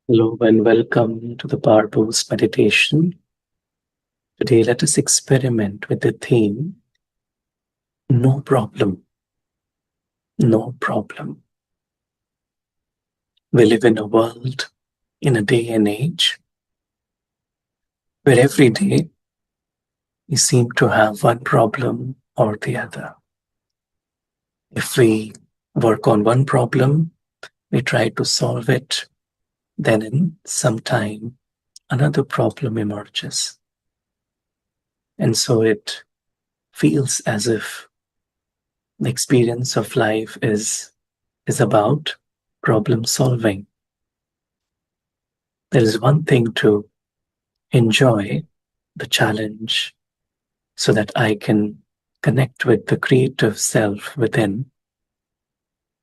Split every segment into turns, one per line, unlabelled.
Hello and welcome to the Powerboost meditation. Today, let us experiment with the theme no problem, no problem. We live in a world, in a day and age, where every day we seem to have one problem or the other. If we work on one problem, we try to solve it, then in some time, another problem emerges. And so it feels as if the experience of life is about problem solving. There is one thing to enjoy the challenge so that I can connect with the creative self within.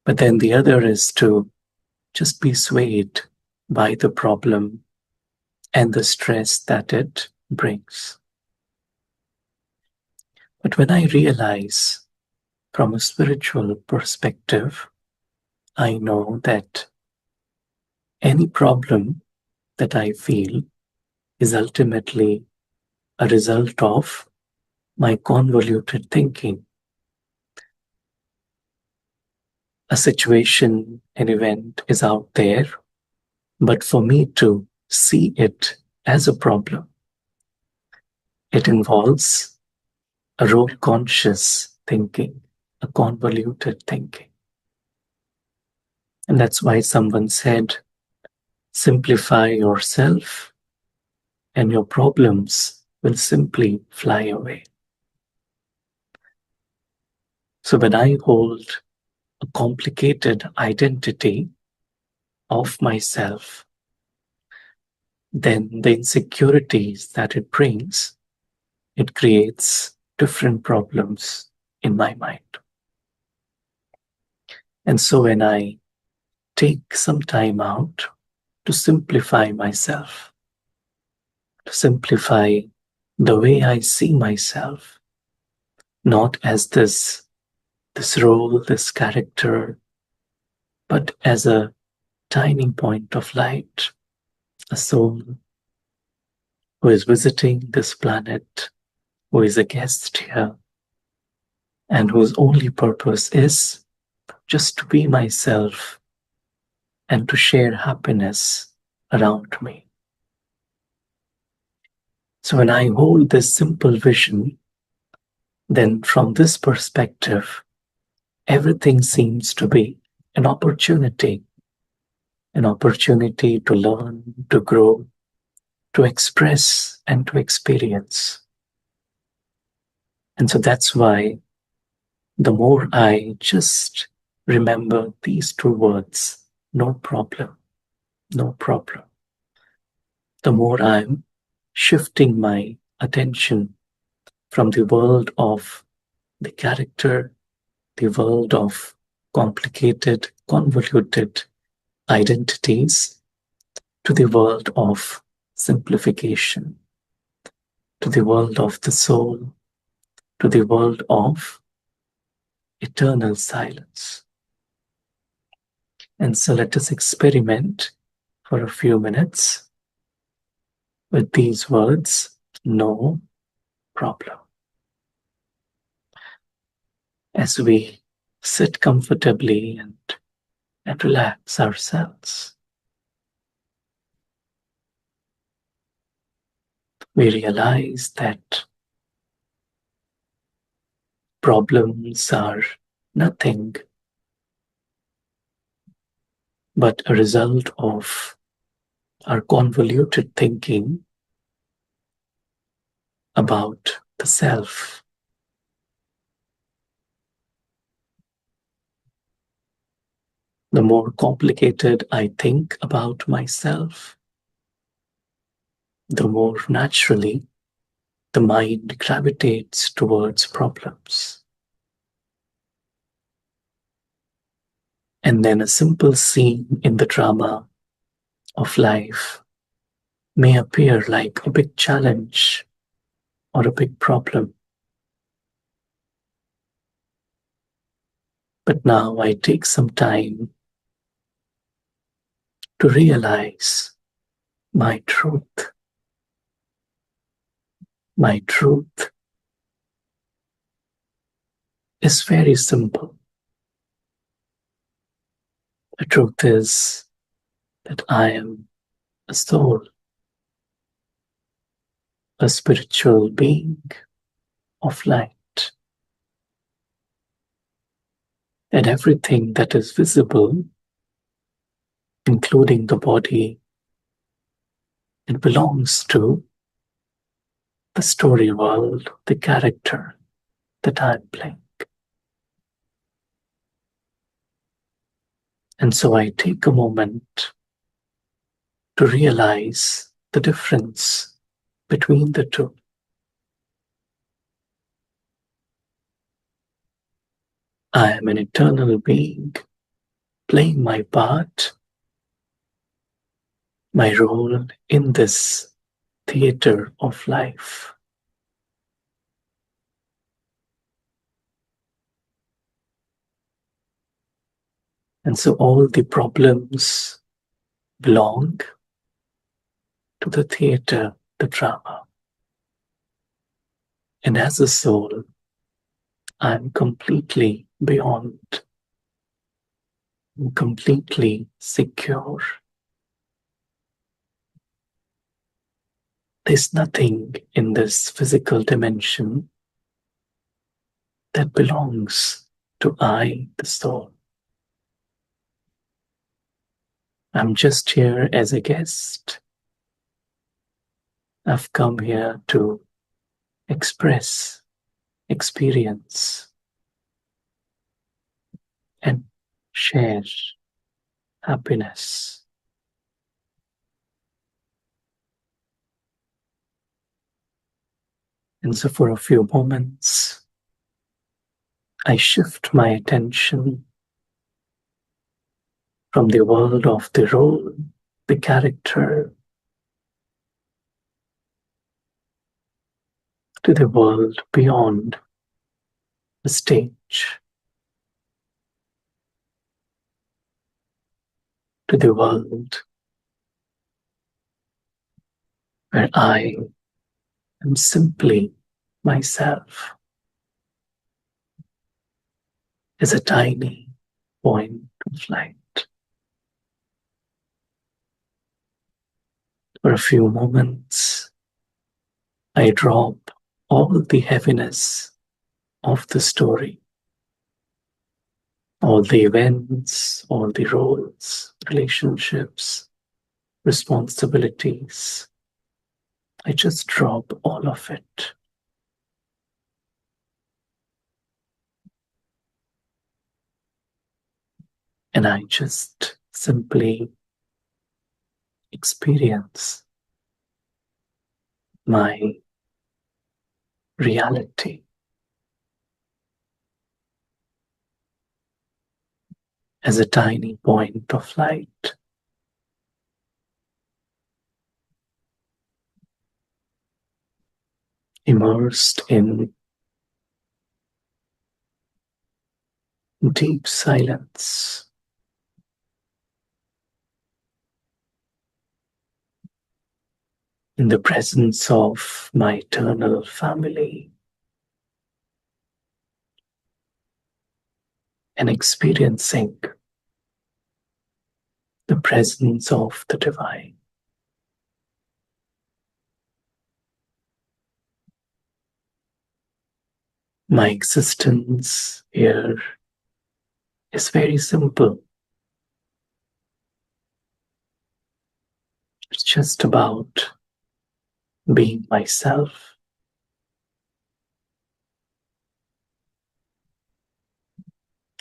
But then the other is to just be swayed by the problem and the stress that it brings. But when I realize from a spiritual perspective, I know that any problem that I feel is ultimately a result of my convoluted thinking. A situation, an event is out there, but for me to see it as a problem, it involves a role conscious thinking, a convoluted thinking. And that's why someone said, simplify yourself and your problems will simply fly away. So when I hold a complicated identity of myself, then the insecurities that it brings, it creates different problems in my mind. And so when I take some time out to simplify myself, to simplify the way I see myself, not as this role, this character, but as a tiny point of light, a soul who is visiting this planet, who is a guest here, and whose only purpose is just to be myself and to share happiness around me. So when I hold this simple vision, then from this perspective, everything seems to be an opportunity to learn, to grow, to express, and to experience. And so that's why the more I just remember these two words, no problem, no problem, the more I'm shifting my attention from the world of the character, the world of complicated, convoluted identities, to the world of simplification, to the world of the soul, to the world of eternal silence. And so let us experiment for a few minutes with these words, no problem. As we sit comfortably and relax ourselves, we realize that problems are nothing but a result of our convoluted thinking about the self. The more complicated I think about myself, the more naturally the mind gravitates towards problems. And then a simple scene in the drama of life may appear like a big challenge or a big problem. But now I take some time to realize My truth, my truth is very simple. The truth is that I am a soul, a spiritual being of light, and everything that is visible, including the body, it belongs to the story world, the character that I'm playing. And so I take a moment to realize the difference between the two. I am an eternal being playing my part, my role in this theater of life. And so all the problems belong to the theater, the drama. And as a soul, I'm completely beyond, completely secure. There's nothing in this physical dimension that belongs to I, the soul. I'm just here as a guest. I've come here to express, experience, and share happiness. And so for a few moments, I shift my attention from the world of the role, the character, to the world beyond the stage, to the world where I am simply myself as a tiny point of light. For a few moments, I drop all the heaviness of the story, all the events, all the roles, relationships, responsibilities. I just drop all of it. And I just simply experience my reality as a tiny point of light, immersed in deep silence, in the presence of my eternal family, and experiencing the presence of the divine. My existence here is very simple. It's just about being myself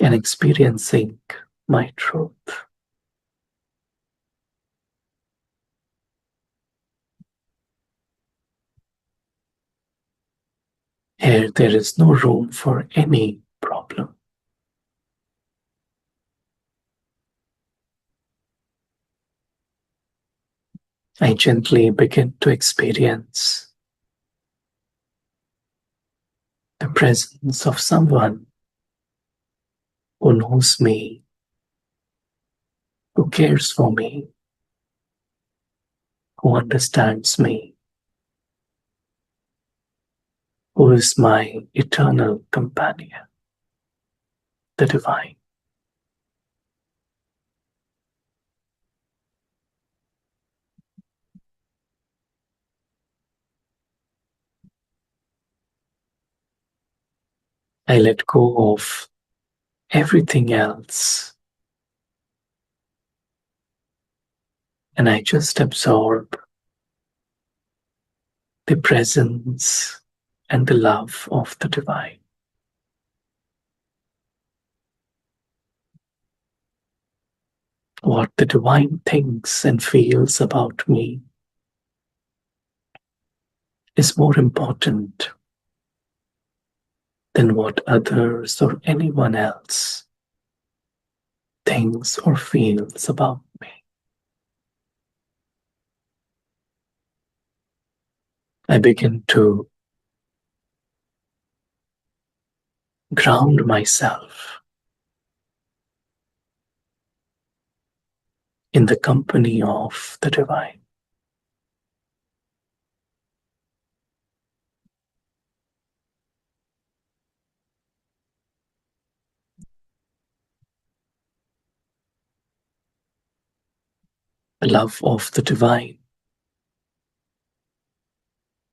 and experiencing my truth. Here, there is no room for any problem. I gently begin to experience the presence of someone who knows me, who cares for me, who understands me, who is my eternal companion, the divine. I let go of everything else and I just absorb the presence and the love of the divine. What the divine thinks and feels about me is more important than what others or anyone else thinks or feels about me. I begin to ground myself in the company of the divine. The love of the divine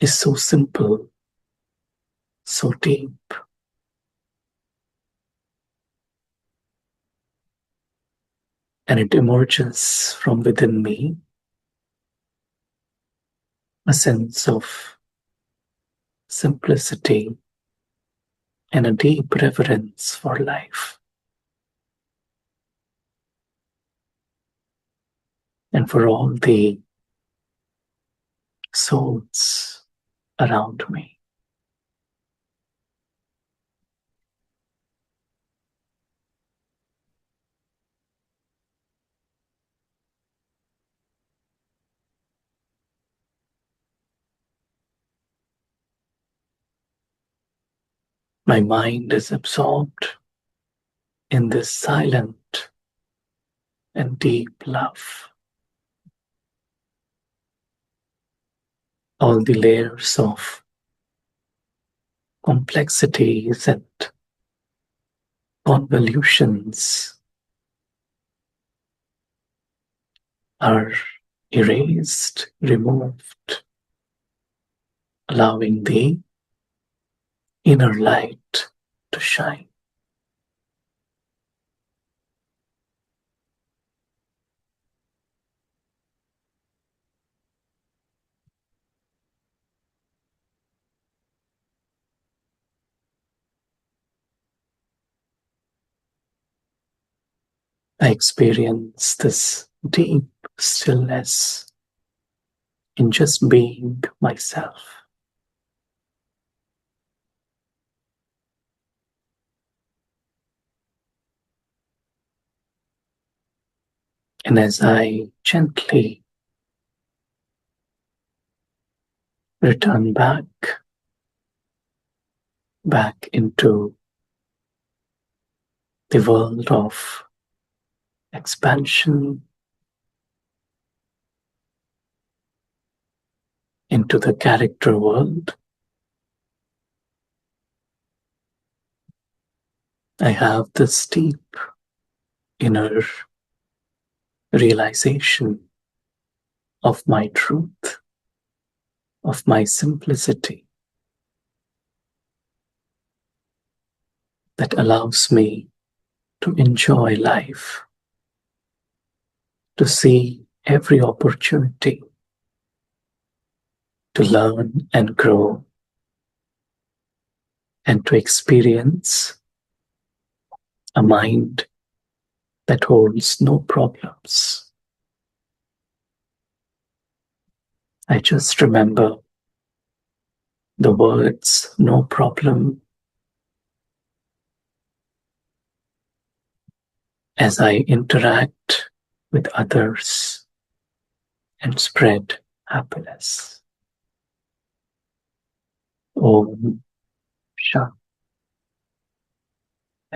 is so simple, so deep, and it emerges from within me a sense of simplicity and a deep reverence for life and for all the souls around me. My mind is absorbed in this silent and deep love. All the layers of complexities and convolutions are erased, removed, allowing the inner light to shine. I experience this deep stillness in just being myself. And as I gently return back into the world of expansion, into the character world, I have this deep inner realization of my truth, of my simplicity that allows me to enjoy life, to see every opportunity to learn and grow, and to experience a mind that holds no problems. I just remember the words no problem as I interact with others and spread happiness. Om Shanti.